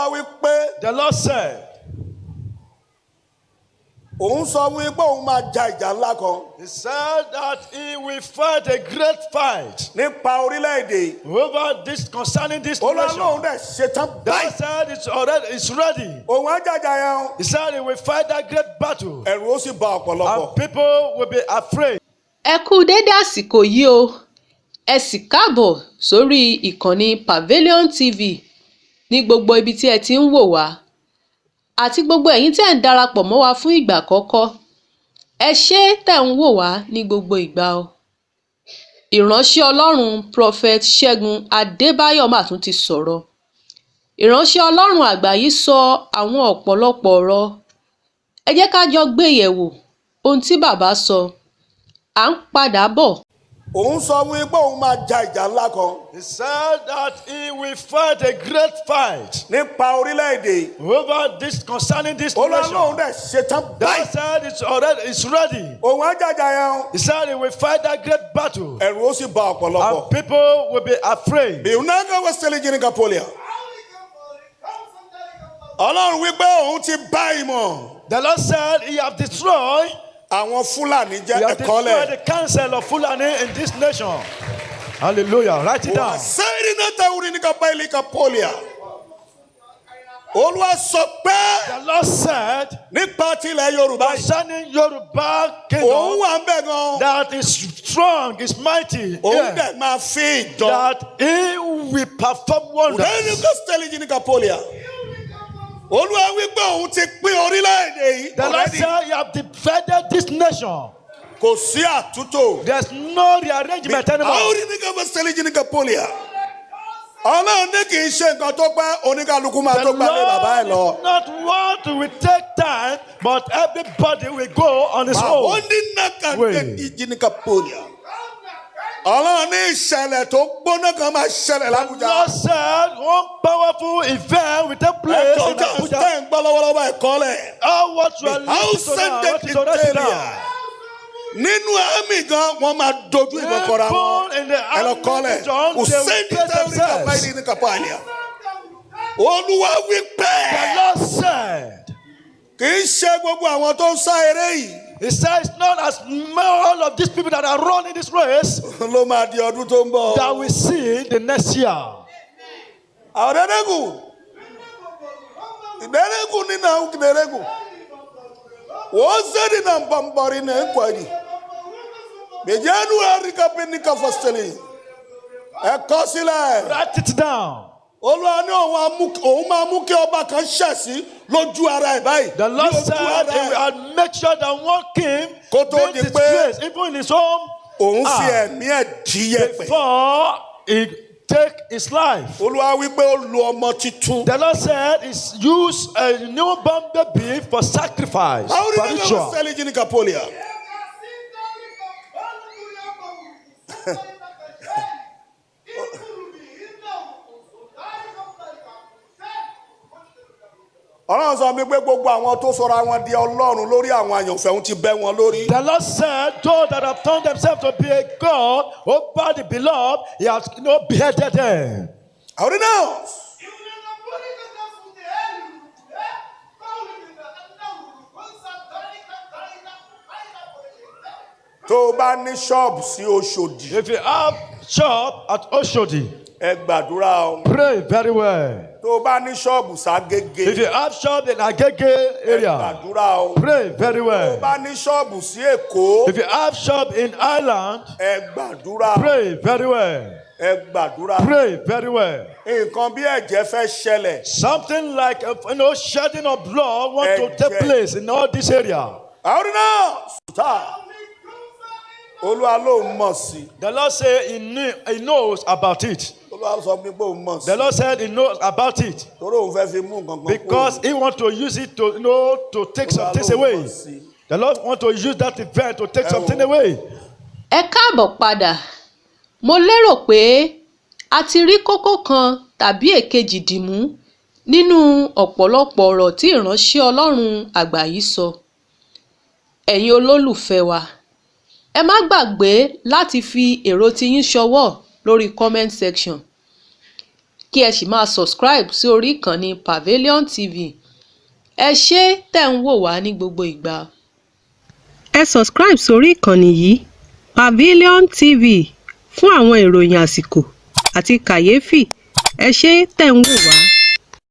Olúwa wí pé. The Lord said. Òun sọ fún yín pé òun máa ja ìjà ńlá kan. He said that he will fight a great fight. Nípa orílẹ̀-èdè. Over this, concerning this nation. Olúwa dẹ̀ ṣetán The báyìí. Lord said it's ready. Òun á jàjà yẹn o. He said he will fight that great battle. Ẹ̀rù ó sì bà ọ̀pọ̀lọpọ̀. And people will be afraid. Ẹ kú dédé àsìkò yìí o. Ẹ sì káàbọ̀ sórí ìkànnì Pavilion TV ní gbogbo ibi tí ẹ ti ń wò wá. Àti gbogbo ẹ̀yin tẹ́ ń darapọ̀ mọ́ wa fún ìgbà àkọ́kọ́. Ẹ ṣé tẹ́ ń wò wá ní gbogbo ìgbà o. Ìránṣẹ́ Ọlọ́run Prophet Segun Adebayo mà tún ti sọ̀rọ̀. Ìránṣẹ́ Ọlọ́run àgbà yìí sọ àwọn ọ̀pọ̀lọpọ̀ ọ̀rọ̀. Ẹ jẹ́ ká jọ gbé yẹ̀wò ohun tí bàbá sọ. À ń padà bọ̀. Òun sọ fún yín pé òun máa ja ìjà ńlá kan. He said that he will fight a great fight. Nípa orílẹ̀-èdè. Over this, concerning this nation. Olúwa dẹ̀ ṣetán The báyìí. Lord said it's ready. Òun á jàjà yẹn o. He said he will fight that great battle. Ẹ̀rù ó sì bà ọ̀pọ̀lọpọ̀. And people will be afraid. Bìnnàgà wọ́n ṣẹlẹ̀ jí ní Kapolia. Ọlọ́run wí pé òun ti bá ìmọ̀. The Lord said he have destroyed. Àwọn Fúlàní jẹ́ He has destroyed ẹ̀kọ́lẹ̀. the council of Fulani in this nation. Hallelujah. Write it down. Sẹ́yìn náà tẹ̀wúrí ní Kapaili Kapolia. Olúwa sọ pé. The Lord said Nípa tilẹ̀ Yorùbá yìí. concerning Yoruba Òun kingdom wà ń bẹ̀ gan. that is strong, is mighty. Òun Yeah. dẹ̀ máa fi ìjọ. That he will perform wonders. Lẹ́yìn kó sẹ́lẹ̀ jí ní Kapolia. Olúwa wí pé òun ti pín orílẹ̀-èdè yìí. The Lord said you have divided this nation. Kò sí àtúntò. There's no rearrangement anymore. Àwọn oníkà bá sẹ́lẹ̀ jí ní Kapolia. Ọlọ́run ní kì í ṣe nǹkan tó pẹ́ oníkàlùkù máa The tó gbalẹ̀ bàbá ẹ̀ lọ. Lord is not what will take time, but everybody will go on his Àwọn own. onínàkà way. jí ní Kapolia. Ọlọ́run ní ìṣẹ̀lẹ̀ tó gbóná kan máa ṣẹlẹ̀ The l'Abuja. Lord said one powerful event will take place in Ẹ̀kọ́ Abuja. tẹ̀ ń gbọ́ lọ́wọ́lọ́wọ́ ẹ̀kọ́ lẹ̀. All what you are How listening to now, send what it is already in down. Italia. Nínú àmì gan, wọ́n máa dojú ìbọn kọra wọn. Even in the Ẹ lọ kọ́ lẹ̀. army region, Kò they sẹ́ni will face tẹ́wọ́n ní themselves. Kapaili ní Kapalia. Olúwa wí pé. The Lord said, Kì í ṣe gbogbo àwọn tó ń sá eré yìí. He said, it's not as all of these people that are running this race Ló máa di ọdún tó ń bọ̀. that we see the next year. Àwọn dẹ́dẹ́gùn. Ìdẹ́rẹ́gùn nínú àwọn ìdẹ́rẹ́gùn. Wọ́n sẹ́ni náà bambari náà ń kwari. Bẹ̀jẹ̀nu àríkà pé ní káfọ́sítẹ́lì. Ẹ̀kọ́ sílẹ̀. Write it down. Olúwa ní òun máa mú kí ọba kan ṣẹ̀sí lójú ara ẹ̀ báyìí. The Lord Lójú said ara he ẹ̀. will make sure that one king Kó tó makes di his pé place, even in his home, Òun fi ẹ̀mí ẹ̀ díyẹ̀pẹ̀. before he take his life. Olúwa wí pé ó lo ọmọ titun. The Lord said he's used a newborn baby for sacrifice, Báwo for ni nígbà ritual. wọ́n sẹ́lẹ̀ jí ní Kapolia? Ọlọ́run sọ mi pé gbogbo àwọn tó sọra wọn di Ọlọ́run lórí àwọn àyànfẹ́ òun ti bẹ́ wọn lórí. The Lord said, those that have turned themselves to be a God over the beloved, he has beheaded them. Àwọn náà. Tó o bá ní ṣọ́ọ̀bù sí Oṣòdì. If you have shop at Oshodi, Ẹ gbàdúrà o. pray very well. Tó o bá ní ṣọ́ọ̀bù ságége. If you have shop in Agege area, Gbàdúrà o. pray very Tó o well. bá ní ṣọ́ọ̀bù sí Èkó. If you have shop in Ireland, Ẹ gbàdúrà. pray very well. Ẹ gbàdúrà. Pray very well. Nǹkan bí ẹ̀jẹ̀ fẹ́ ṣẹlẹ̀. Something like shedding of blood want to take Ẹ̀jẹ̀. place in all this area. Àwọn náà. Sùtà. Olúwa ló mọ̀ sí. The Lord said he knows about it. Olúwa sọ pé òun mọ̀ sí. The Lord said he knows about it Torí òun fẹ́ fi mú nǹkan kan kúrò. because he wants to use it to to take some things away. The Lord wants to use that event to take something away. Ẹ káàbọ̀ padà. Mo lérò pé a ti rí kókó kan tàbí èkejì dìmú nínú ọ̀pọ̀lọpọ̀ ọ̀rọ̀ tí ìránṣẹ́ Ọlọ́run àgbà yìí sọ. Ẹ̀yin olólùfẹ́ wa, ẹ má gbàgbé láti fi èrò tiyín ṣọwọ́ lórí comment section. kí ẹ sì máa subscribe sí orí ìkànnì Pavilion TV. Ẹ ṣé tẹ̀ ń wò wá ní gbogbo ìgbà. Ẹ subscribe sórí ìkànnì yìí Pavilion TV fún àwọn ìròyìn àsìkò àti kàyéfì. Ẹ ṣé tẹ̀ ń wò wá.